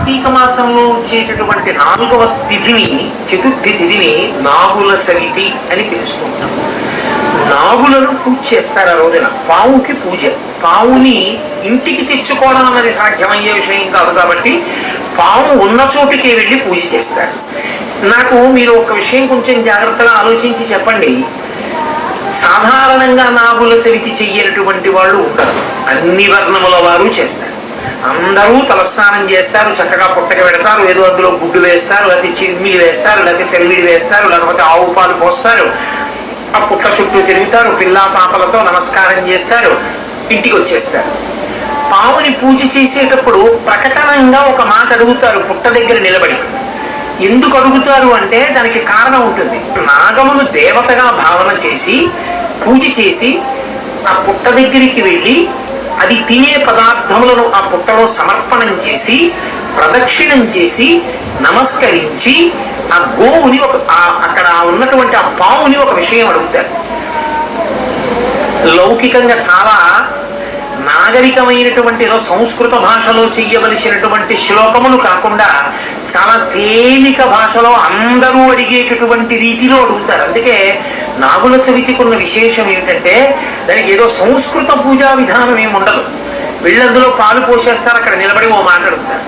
కార్తీక మాసంలో వచ్చేటటువంటి 4వ తిథిని, చతుర్థి తిథిని నాగుల చవితి అని పిలుచుకుంటాం. నాగులను పూజ చేస్తారు ఆ రోజున. పావుకి పూజ. పావుని ఇంటికి తెచ్చుకోవడం అన్నది సాధ్యమయ్యే విషయం కాదు కాబట్టి పాము ఉన్న చోటుకి వెళ్ళి పూజ చేస్తారు. నాకు మీరు ఒక విషయం కొంచెం జాగ్రత్తగా ఆలోచించి చెప్పండి. సాధారణంగా నాగుల చవితి చెయ్యనటువంటి వాళ్ళు ఉంటారు. అన్ని వర్ణముల వారు చేస్తారు. అందరూ తలస్నానం చేస్తారు, చక్కగా పుట్టక పెడతారు, ఏదో అందులో గుడ్డు వేస్తారు, లేకపోతే చిమ్మిలి వేస్తారు, లేకపోతే చెల్లిడి వేస్తారు, లేకపోతే ఆవు పాలు పోస్తారు, ఆ పుట్ట చుట్టూ తిరుగుతారు, పిల్లా పాపలతో నమస్కారం చేస్తారు, ఇంటికి వచ్చేస్తారు. పావుని పూజ చేసేటప్పుడు ప్రకటనంగా ఒక మాట అడుగుతారు పుట్ట దగ్గర నిలబడి. ఎందుకు అడుగుతారు అంటే దానికి కారణం ఉంటుంది. నాగమును దేవతగా భావన చేసి పూజ చేసి ఆ పుట్ట దగ్గరికి వెళ్ళి అది తినే పదార్థములను ఆ పుట్టలో సమర్పణం చేసి ప్రదక్షిణం చేసి నమస్కరించి ఆ గోవుని అక్కడ ఉన్నటువంటి ఆ పావుని ఒక విషయం అడుగుతారు. లౌకికంగా చాలా నాగరికమైనటువంటి సంస్కృత భాషలో చెయ్యవలసినటువంటి శ్లోకములు కాకుండా చాలా తేలిక భాషలో అందరూ అడిగేటటువంటి రీతిలో అడుగుతారు. అందుకే నాగుల చవితికి ఉన్న విశేషం ఏమిటంటే దానికి ఏదో సంస్కృత పూజా విధానం ఏమి ఉండదు. వీళ్ళందులో పాలు పోసేస్తారు, అక్కడ నిలబడి ఓ మాట అడుగుతారు.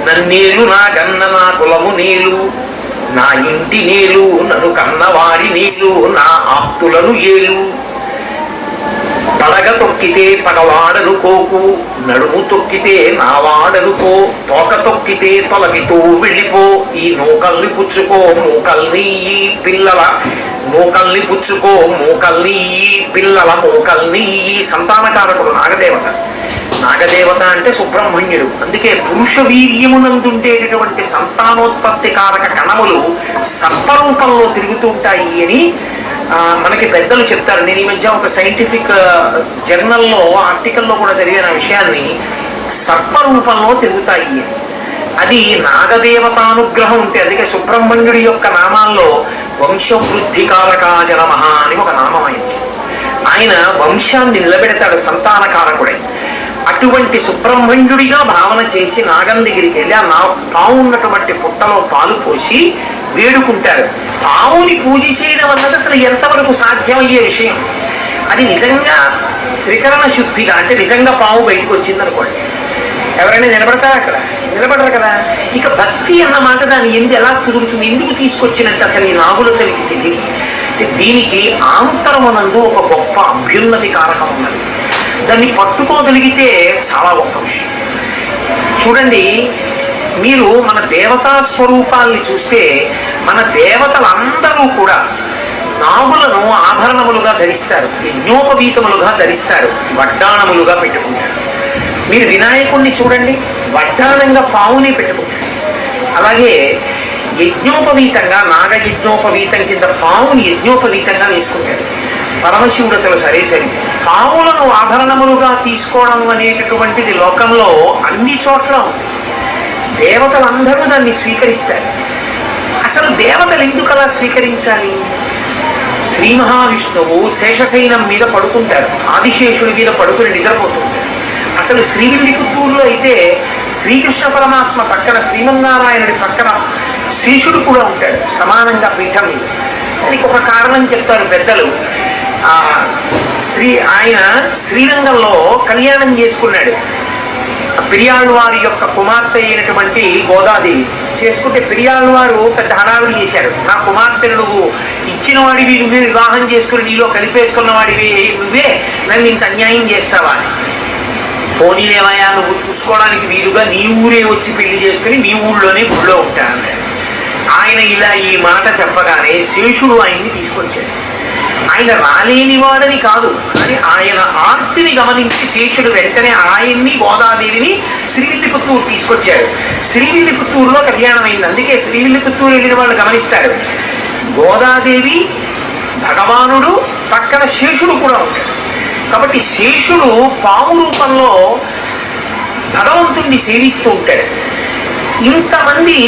నన్నేలు నా గన్న నా కులము నీలు, నా ఇంటి నీలు, నన్ను కన్నవారి నీలు, నా ఆప్తులను ఏలు, పడగ తొక్కితే పగవాడనుకోకు, నడుము తొక్కితే నావాడనుకో, తోక తొక్కితే తొలగితూ వెళ్ళిపో, ఈ నూకల్ని పుచ్చుకో మూకల్ని పిల్లల మూకల్ని పుచ్చుకో మూకల్ని పిల్లల మూకల్ని. సంతానకారకుడు నాగదేవత. నాగదేవత అంటే సుబ్రహ్మణ్యుడు. అందుకే పురుష వీర్యమునందుండేటటువంటి సంతానోత్పత్తి కారక కణములు సర్పరూపంలో తిరుగుతూ ఉంటాయి అని మనకి పెద్దలు చెప్తారు. నేను ఈ మధ్య ఒక సైంటిఫిక్ జర్నల్లో ఆర్టికల్లో కూడా చదివిన విషయాన్ని. సర్పరూపంలో తిరుగుతాయి. అది నాగదేవతానుగ్రహం ఉంటే. అందుకే సుబ్రహ్మణ్యుడి యొక్క నామాల్లో వంశవృద్ధికారకాయ నమః అని ఒక నామం అయింది. ఆయన వంశాన్ని నిలబెడతాడు సంతానకారకుడై. అటువంటి సుబ్రహ్మణ్యుడిగా భావన చేసి నాగం దగ్గరికి వెళ్ళి ఆ పావు ఉన్నటువంటి పుట్టలో పాలు పోసి వేడుకుంటారు. పావుని పూజ చేయడం అన్నది అసలు ఎంతవరకు సాధ్యమయ్యే విషయం. అది నిజంగా త్రికరణ శుద్ధిగా అంటే నిజంగా పావు బయటకు వచ్చిందనుకోండి, ఎవరైనా నిలబడతారా? అక్కడ నిలబడరు కదా. ఇక భక్తి అన్న మాట దాన్ని ఎలా కుదురుతుంది? ఎందుకు తీసుకొచ్చినట్టు అసలు ఈ నాగుల చవితి తిథి? దీనికి ఆంతరమునందు ఒక గొప్ప అభ్యున్నతి కారకం ఉన్నది. దాన్ని పట్టుకోగలిగితే చాలా గొప్ప విషయం. చూడండి, మీరు మన దేవతా స్వరూపాల్ని చూస్తే మన దేవతలందరూ కూడా నాగులను ఆభరణములుగా ధరిస్తారు, యజ్ఞోపవీతములుగా ధరిస్తారు, వడ్డాణములుగా పెట్టుకుంటారు. మీరు వినాయకుణ్ణి చూడండి, వడ్డాణంగా పావుని పెట్టుకుంటారు. అలాగే యజ్ఞోపవీతంగా నాగయజ్ఞోపవీతం కింద పావుని యజ్ఞోపవీతంగా వేసుకుంటారు. పరమశివుడు అసలు సరే పావులను ఆభరణములుగా తీసుకోవడం అనేటటువంటిది లోకంలో అన్ని చోట్ల ఉంది. దేవతలందరూ దాన్ని స్వీకరిస్తారు. అసలు దేవతలు ఎందుకు అలా స్వీకరించాలి? శ్రీ మహావిష్ణువు శేషశైనం మీద పడుకుంటారు, ఆదిశేషుడి మీద పడుకుని నిద్రపోతుంటారు. అసలు శ్రీవిల్లిపుత్తూరులో అయితే శ్రీకృష్ణ పరమాత్మ పక్కన శ్రీమన్నారాయణుడి పక్కన శేషుడు కూడా ఉంటాడు సమానంగా పీఠం మీద. దానికి ఒక కారణం చెప్తారు పెద్దలు. ఆయన శ్రీరంగంలో కళ్యాణం చేసుకున్నాడు. పెరియాళ్ళవారి యొక్క కుమార్తె అయినటువంటి గోదాదేవి చేసుకుంటే పెరియాళ్ళవారు పెద్ద హడావిడి చేశారు. నా కుమార్తెను నువ్వు ఇచ్చిన వాడివి, నువ్వే వివాహం చేసుకుని నీలో కలిపేసుకున్న వాడివి నువ్వే, నన్ను ఇంత అన్యాయం చేస్తావా అని. పోనీలేమయ్యా, నువ్వు చూసుకోవడానికి వీలుగా నీ ఊరే వచ్చి పెళ్లి చేసుకుని నీ ఊళ్ళోనే గుళ్ళో ఉంటాను. ఆయన ఇలా ఈ మాట చెప్పగానే శేషుడు ఆయన్ని తీసుకొచ్చాడు. ఆయన రాలేని వాడని కాదు, కానీ ఆయన ఆర్తిని గమనించి శేషుడు వెంటనే ఆయన్ని గోదాదేవిని శ్రీవిల్లిపుత్తూరు తీసుకొచ్చాడు. శ్రీవిల్లిపుత్తూరులో కళ్యాణం అయింది. అందుకే శ్రీవిల్లిపుత్తూరు వెళ్ళిన వాళ్ళు గమనిస్తారు, గోదాదేవి, భగవానుడు, పక్కన శేషుడు కూడా ఉంటాడు. కాబట్టి శేషుడు పాము రూపంలో భగవంతుణ్ణి సేవిస్తూ ఉంటాడు. ఇంతమంది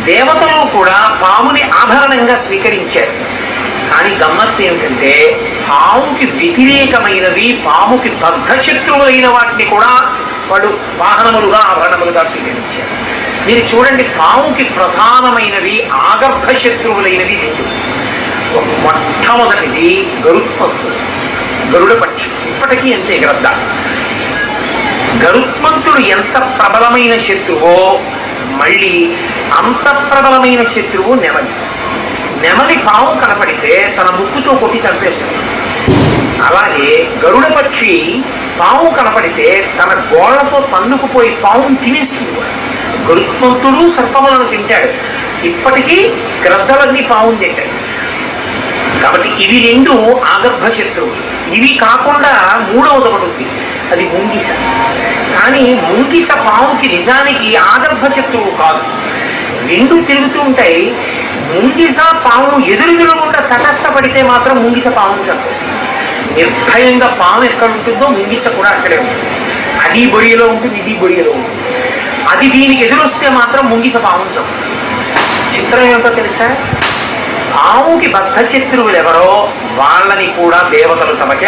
దేవతలు కూడా పాముని ఆభరణంగా స్వీకరించారు. కానీ గమ్మత్తు ఏమిటంటే పాముకి వ్యతిరేకమైనవి, పాముకి బద్ధశత్రువులైన వాటిని కూడా వాళ్ళు వాహనములుగా ఆభరణములుగా స్వీకరించారు. మీరు చూడండి, పాముకి ప్రధానమైనవి ఆగర్భ శత్రువులైనవి రెండు. మొట్టమొదటిది గరుత్మంతుడు, గరుడ పక్షి. ఇప్పటికీ అంతే గ్రద్ద. గరుత్మంతుడు ఎంత ప్రబలమైన శత్రువో మళ్ళీ అంత ప్రబలమైన శత్రువు నెమలి. నెమలి పాము కనపడితే తన ముక్కుతో కొట్టి చంపేస్తుంది. అలాగే గరుడ పక్షి పాము కనపడితే తన గోళ్లతో తన్నుకుపోయి పామును తినేస్తుంది. గరుత్మంతుడు సర్పములను తింటాడు. ఇప్పటికీ గ్రద్దలన్నీ పామును తింటాయి. కాబట్టి ఇవి రెండు ఆగర్భ శత్రువులు. ఇవి కాకుండా మూడవది ఒకటి ఉంది, అది ముంగిస. కానీ ముంగిస పాముకి నిజానికి ఆగర్భ శత్రువు కాదు. రెండు తిరుగుతూ ఉంటాయి. ముంగిస పాము ఎదురుగుకుండా తటస్థపడితే మాత్రం ముంగిస పామును చంపేస్తుంది. నిర్భయంగా పాము ఎక్కడ ఉంటుందో ముంగిస కూడా అక్కడే ఉంటుంది. అది బొరియలో ఉంటుంది, ఇది బొరియలో ఉంటుంది. అది దీనికి ఎదురొస్తే మాత్రం ముంగిస పామును చంపుతుంది. చిత్రం ఏమిటో తెలుసా? పాముకి బద్ధ శత్రువులు ఎవరో వాళ్ళని కూడా దేవతలు తమకి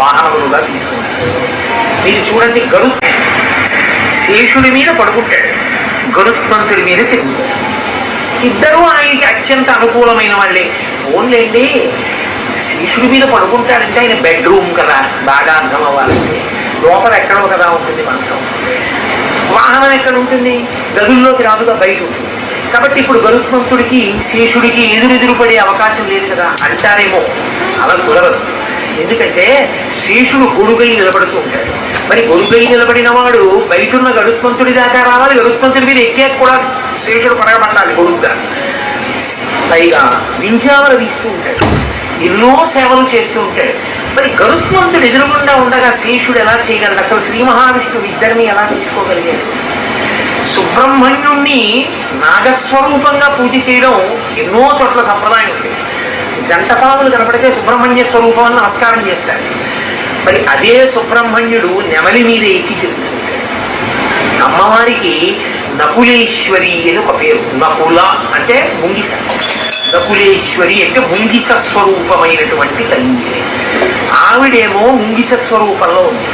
వాహనములుగా తీసుకుంటారు. మీరు చూడండి, శేషుడి మీద పడుకుంటాడు, గరుత్మంతుడి మీద తిరుగుతాడు. ఇద్దరూ ఆయనకి అత్యంత అనుకూలమైన వాళ్ళే. ఓన్లేండి, శేషుడి మీద పడుకుంటాడంటే ఆయన బెడ్రూమ్ కదా, బాగా అర్థం అవ్వాలంటే. లోపల ఎక్కడో కదా ఉంటుంది మంచం. వాహనం ఎక్కడ ఉంటుంది? గదుల్లోకి రాదుగా, బయట ఉంటుంది. కాబట్టి ఇప్పుడు గరుత్మంతుడికి శేషుడికి ఎదురెదురు పడే అవకాశం లేదు కదా అంటారేమో. అలా కుదరదు. ఎందుకంటే శేషుడు గొడుగై నిలబడుతూ ఉంటాడు. మరి గొడుగై నిలబడిన వాడు బయటున్న గరుత్మంతుడి దాకా రావాలి. గరుత్మంతుడి మీద ఎక్కే కూడా శేషుడు పడగబట్టాలి గొడుగ్గా. పైగా వింజావలు తీస్తూ ఉంటాడు, ఎన్నో సేవలు చేస్తూ ఉంటాడు. మరి గరుత్మంతుడు ఎదురుగుండా ఉండగా శేషుడు ఎలా చేయగలడు? అసలు శ్రీ మహావిష్ణువు ఇద్దరిని ఎలా తీసుకోగలిగాడు? సుబ్రహ్మణ్యుణ్ణి నాగస్వరూపంగా పూజ చేయడం ఎన్నో చోట్ల సంప్రదాయం ఉంది. జంటపాములు కనపడితే సుబ్రహ్మణ్య స్వరూపం అని నమస్కారం చేస్తారు. మరి అదే సుబ్రహ్మణ్యుడు నెమలి మీద ఎక్కి తిరుగుతుంటాడు. అమ్మవారికి నకులేశ్వరి అని ఒక పేరు. నకుల అంటే ముంగిస, నకులేశ్వరి అంటే ముంగిస స్వరూపమైనటువంటి తల్లి. ఆవిడేమో ముంగిస స్వరూపంలో ఉంది.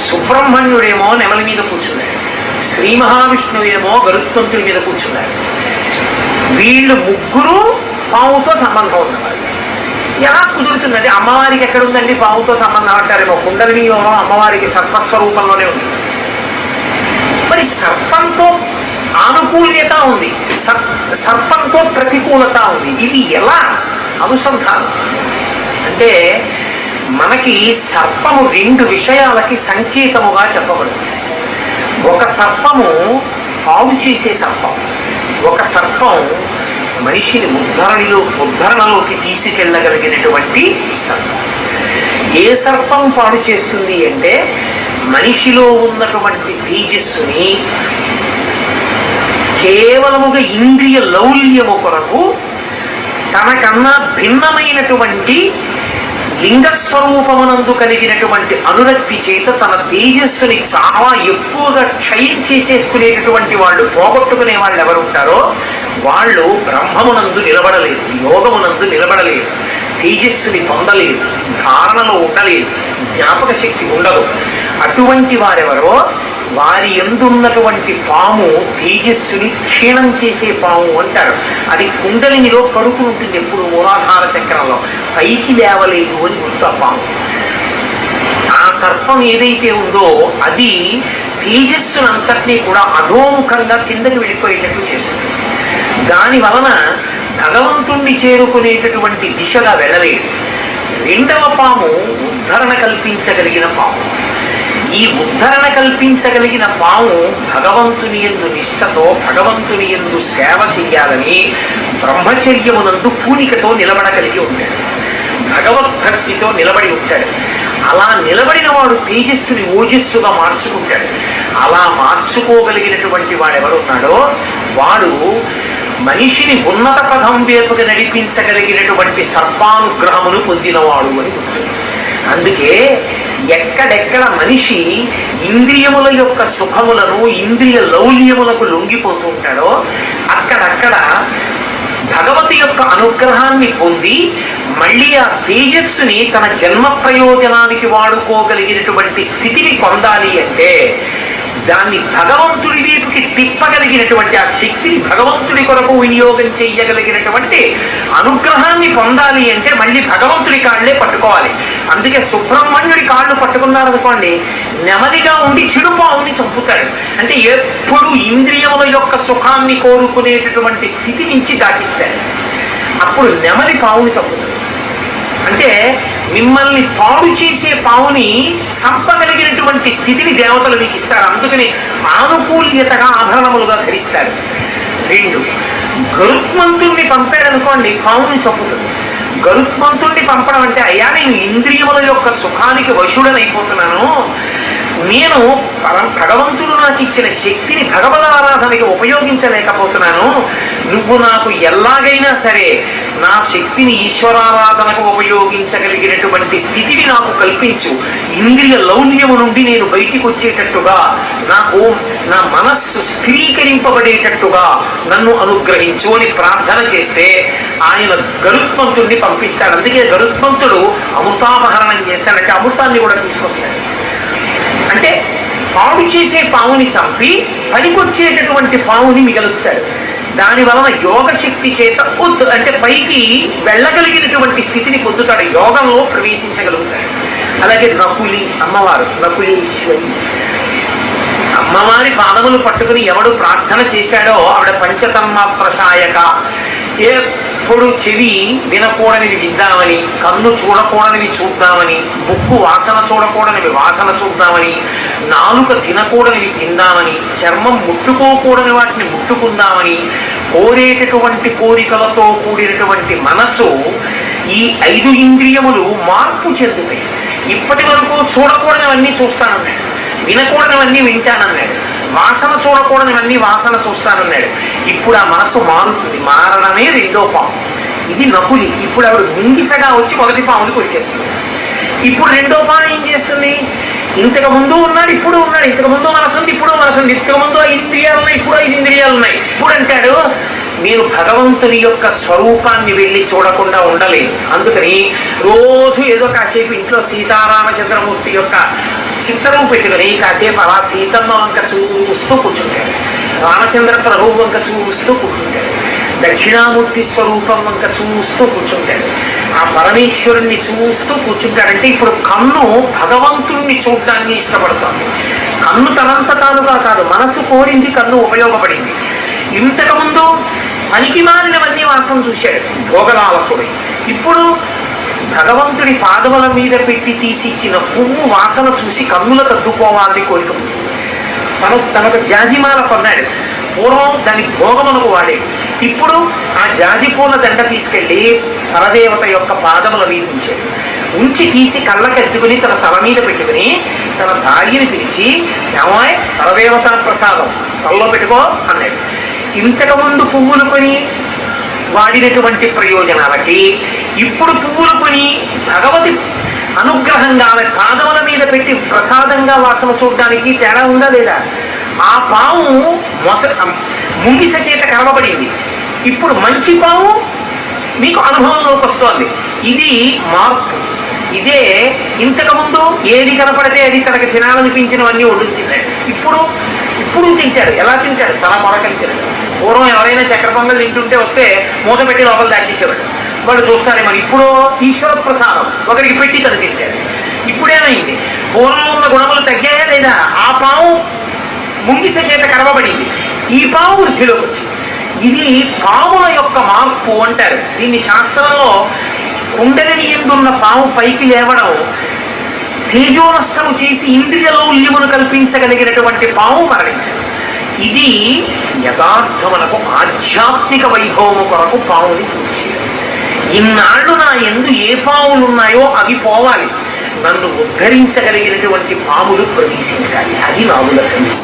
సుబ్రహ్మణ్యుడేమో నెమలి మీద కూర్చున్నాడు, శ్రీ మహావిష్ణువేమో గరుత్మంతుడి మీద కూర్చున్నారు. వీళ్ళు ముగ్గురు పాముతో సంబంధం ఉన్నవాళ్ళు. ఎలా కుదురుతున్నది? అమ్మవారికి ఎక్కడుందండి పాముతో సంబంధం అంటారేమో. కుండలినిలో అమ్మవారికి సర్పస్వరూపంలోనే ఉంది. మరి సర్పంతో ఆనుకూల్యత ఉంది, సర్పంతో ప్రతికూలత ఉంది. ఇది ఎలా అనుసంధానం అంటే, మనకి సర్పము రెండు విషయాలకి సంకేతముగా చెప్పబడుతుంది. ఒక సర్పము పాడు చేసే సర్పం, ఒక సర్పం మనిషిని ఉద్ధరణలోకి తీసుకెళ్ళగలిగినటువంటి సర్పం. ఏ సర్పం పాడు చేస్తుంది అంటే, మనిషిలో ఉన్నటువంటి తేజస్సుని కేవలముగా ఇంద్రియ లౌల్యము కొరకు తనకన్నా భిన్నమైనటువంటి లింగస్వరూపమునందు కలిగినటువంటి అనురక్తి చేత తన తేజస్సుని చాలా ఎక్కువగా క్షయం చేసేసుకునేటటువంటి వాళ్ళు, పోగొట్టుకునే వాళ్ళు ఎవరు ఉంటారో వాళ్ళు బ్రహ్మమునందు నిలబడలేదు, యోగమునందు నిలబడలేదు, తేజస్సుని పొందలేదు, ధారణలో ఉండలేదు, జ్ఞాపక శక్తి ఉండదు. అటువంటి వారెవరో వారి ఎందున్నటువంటి పాము తేజస్సుని క్షీణం చేసే పాము అంటారు. అది కుండలినిలో పడుకుని ఉంటుంది ఎప్పుడు, మూలాధార చక్రంలో. పైకి లేవలేదు అని గుర్తు ఆ పాము. ఆ సర్పం ఏదైతే ఉందో అది తేజస్సునంతటినీ కూడా అధోముఖంగా కిందకి వెళ్ళిపోయేటట్టు చేస్తుంది. దాని వలన భగవంతుణ్ణి చేరుకునేటటువంటి దిశగా వెళ్ళలేదు. రెండవ పాము ఉద్ధరణ కల్పించగలిగిన పాము. ఈ ఉద్ధరణ కల్పించగలిగిన పాము భగవంతుని యందు నిష్ఠతో, భగవంతుని యందు సేవ చెయ్యాలని బ్రహ్మచర్యమునందు పూనికతో నిలబడగలిగి ఉంటాడు, భగవద్భక్తితో నిలబడి ఉంటాడు. అలా నిలబడిన వాడు తేజస్సుని ఓజస్సుగా మార్చుకుంటాడు. అలా మార్చుకోగలిగినటువంటి వాడెవరున్నాడో వాడు మనిషిని ఉన్నత పదం వైపుకి నడిపించగలిగినటువంటి సర్పానుగ్రహమును పొందినవాడు అని గుర్తుంది. అందుకే ఎక్కడెక్కడ మనిషి ఇంద్రియముల యొక్క సుఖములను, ఇంద్రియ లౌల్యములకు లొంగిపోతూ ఉంటాడో అక్కడక్కడ భగవతి యొక్క అనుగ్రహాన్ని పొంది మళ్ళీ ఆ తేజస్సుని తన జన్మ ప్రయోజనానికి వాడుకోగలిగినటువంటి స్థితిని పొందాలి అంటే దాన్ని భగవంతుడి వైపుకి తిప్పగలిగినటువంటి ఆ శక్తిని భగవంతుడి కొరకు వినియోగం చేయగలిగినటువంటి అనుగ్రహాన్ని పొందాలి అంటే మళ్ళీ భగవంతుడి కాళ్ళే పట్టుకోవాలి. అందుకే సుబ్రహ్మణ్యుడి కాళ్ళు పట్టుకున్నారనుకోండి, నెమ్మదిగా ఉండి చెడుపావుని చంపుతాడు. అంటే ఎప్పుడు ఇంద్రియముల యొక్క సుఖాన్ని కోరుకునేటటువంటి స్థితి నుంచి దాటిస్తాడు. అప్పుడు నెమలి పావుని చంపుతాడు. అంటే మిమ్మల్ని పాడు చేసే పావుని చంపగలిగినటువంటి స్థితిని దేవతలు మీకు ఇస్తారు. అందుకని ఆనుకూల్యతగా ఆభరణములుగా ధరిస్తారు. 2, గరుత్మంతుణ్ణి పంపాడనుకోండి, పావుని చంపుతుంది. గరుత్మంతుణ్ణి పంపడం అంటే, అయ్యా నేను ఇంద్రియముల యొక్క సుఖానికి వశుడనైపోతున్నాను, నేను భగవంతుడు నాకు ఇచ్చిన శక్తిని భగవదారాధనకి ఉపయోగించలేకపోతున్నాను, నువ్వు నాకు ఎలాగైనా సరే నా శక్తిని ఈశ్వరారాధనకు ఉపయోగించగలిగినటువంటి స్థితిని నాకు కల్పించు, ఇంద్రియ లౌల్యము నుండి నేను బయటికి వచ్చేటట్టుగా, నాకు నా మనస్సు స్థిరీకరింపబడేటట్టుగా నన్ను అనుగ్రహించు అని ప్రార్థన చేస్తే ఆయన గరుత్మంతుడిని పంపిస్తాడు. అందుకే గరుత్మంతుడు అమృతాపహరణం చేస్తాడంటే అమృతాన్ని కూడా తీసుకొస్తాడు. అంటే పాడు చేసే పావుని చంపి పనికొచ్చేటటువంటి పావుని మిగలుస్తాడు. దాని వలన యోగ శక్తి చేత అంటే పైకి వెళ్ళగలిగినటువంటి స్థితిని పొందుతాడు, యోగంలో ప్రవేశించగలుగుతాడు. అలాగే నకులి అమ్మవారు, నకులీశ్వరి అమ్మవారి పాదములు పట్టుకుని ఎవడు ప్రార్థన చేశాడో ఆవిడ పంచతన్మ ప్రసాయక, ఎప్పుడు చెవి వినకూడనివి విద్దామని, కన్ను చూడకూడనివి చూద్దామని, ముక్కు వాసన చూడకూడనివి వాసన చూద్దామని, నాలుక తినకూడనివి తిందామని, చర్మం ముట్టుకోకూడని వాటిని ముట్టుకుందామని కోరేటటువంటి కోరికలతో కూడినటువంటి మనసు, ఈ 5 ఇంద్రియములు మార్పు చెందుతాయి. ఇప్పటి వరకు చూడకూడనివన్నీ చూస్తానన్నాడు, వినకూడనివన్నీ వింటానన్నాడు, వాసన చూడకూడనివన్నీ వాసన చూస్తానన్నాడు. ఇప్పుడు ఆ మనస్సు మారుతుంది. మారడమే 2వ పాము. ఇది నకులి. ఇప్పుడు ఆవిడ ముంగిసగా వచ్చి 1వ పాముని కొరికేస్తుంది. ఇప్పుడు 2వ పాము ఏం చేస్తుంది? ఇంతకు ముందు ఉన్నాడు, ఇప్పుడు ఉన్నాడు. ఇంతకు ముందు మనసు ఉంది, ఇప్పుడు మనసు ఉంది. ఇంతకు ముందు 5 ఇంద్రియాలు ఉన్నాయి, ఇప్పుడు 5 ఇంద్రియాలు ఉన్నాయి. ఇప్పుడు అంటాడు, నేను భగవంతుని యొక్క స్వరూపాన్ని వెళ్ళి చూడకుండా ఉండలేను. అందుకని రోజు ఏదో కాసేపు ఇంట్లో సీతారామచంద్రమూర్తి యొక్క చిత్రం పెట్టుకుని కాసేపు అలా సీతమ్మ వంక చూస్తూ కూర్చుంటాడు, రామచంద్ర ప్రభువు వంక చూస్తూ కూర్చుంటాడు, దక్షిణామూర్తి స్వరూపం వంక చూస్తూ కూర్చుంటాడు, ఆ పరమేశ్వరుణ్ణి చూస్తూ కూర్చుంటాడంటే ఇప్పుడు కన్ను భగవంతుణ్ణి చూడటాన్ని ఇష్టపడుతుంది. కన్ను తనంత తానుగా కాదు, మనసు కోరింది, కన్ను ఉపయోగపడింది. ఇంతకుముందు పనికి మారినవన్నీ వాసన చూశాడు భోగలాలకుడు. ఇప్పుడు భగవంతుడి పాదముల మీద పెట్టి తీసిచ్చిన పువ్వు వాసన చూసి కన్నులకు అద్దుకోవాలని కోరిక. తనకు జాజిమాల కొన్నాడు, పూర్వం దాని భోగమునకు వాడేది. ఇప్పుడు ఆ జాజిపూల దండ తీసుకెళ్లి పరదేవత యొక్క పాదముల మీద ఉంచాడు. ఉంచి తీసి కళ్ళకెత్తుకుని తన తల మీద పెట్టుకుని తన భార్యని పిలిచి, ఏమాయ్ పరదేవత ప్రసాదం తలలో పెట్టుకో అన్నాడు. ఇంతకుముందు పువ్వులు కొని వాడినటువంటి ప్రయోజనాలకి ఇప్పుడు పువ్వులు కొని భగవతి అనుగ్రహంగా ఆమె పాదముల మీద పెట్టి ప్రసాదంగా వాసన చూడడానికి తేడా ఉందా లేదా? ఆ పాము ముంగిస చేత కరవబడింది, ఇప్పుడు మంచి పాము మీకు అనుభవంలోకి వస్తోంది. ఇది మార్పు. ఇదే ఇంతకుముందు ఏది కనపడితే అది తనకు తినాలనిపించినవన్నీ వండుకు తిన్నాడు. ఇప్పుడు తింటాడు. ఎలా తింటాడు? తన మొరకలించాడు. పూర్వం ఎవరైనా చక్కెర పొంగల్ తింటుంటే వస్తే మూత పెట్టి లోపల దాచేసేవాడు, వాళ్ళు చూస్తారే. మరి ఇప్పుడు ఈశ్వర ప్రసాదం ఒకరికి పెట్టి తను తింటాడు. ఇప్పుడేమైంది? పూర్వం ఉన్న గుణములు తగ్గాయా లేదా? ఆ పాము ముంగిస చేత కరవబడింది, ఈ పాము వృద్ధిలోకి వచ్చింది. ఇది పాముల యొక్క మార్పు అంటారు. దీన్ని శాస్త్రంలో కుండలిని ఎందున్న పాము పైకి లేవడం, తేజోనష్టము చేసి ఇంద్రియ లౌల్యమును కల్పించగలిగినటువంటి పాము మరణించడం. ఇది యథార్థమునకు ఆధ్యాత్మిక వైభవము కొరకు పావుని చూసి, ఇన్నాళ్ళు నా యందు ఏ పాములు ఉన్నాయో అవి పోవాలి, నన్ను ఉద్ధరించగలిగినటువంటి పాములు ప్రవేశించాలి. అది నాగుల సంగతి.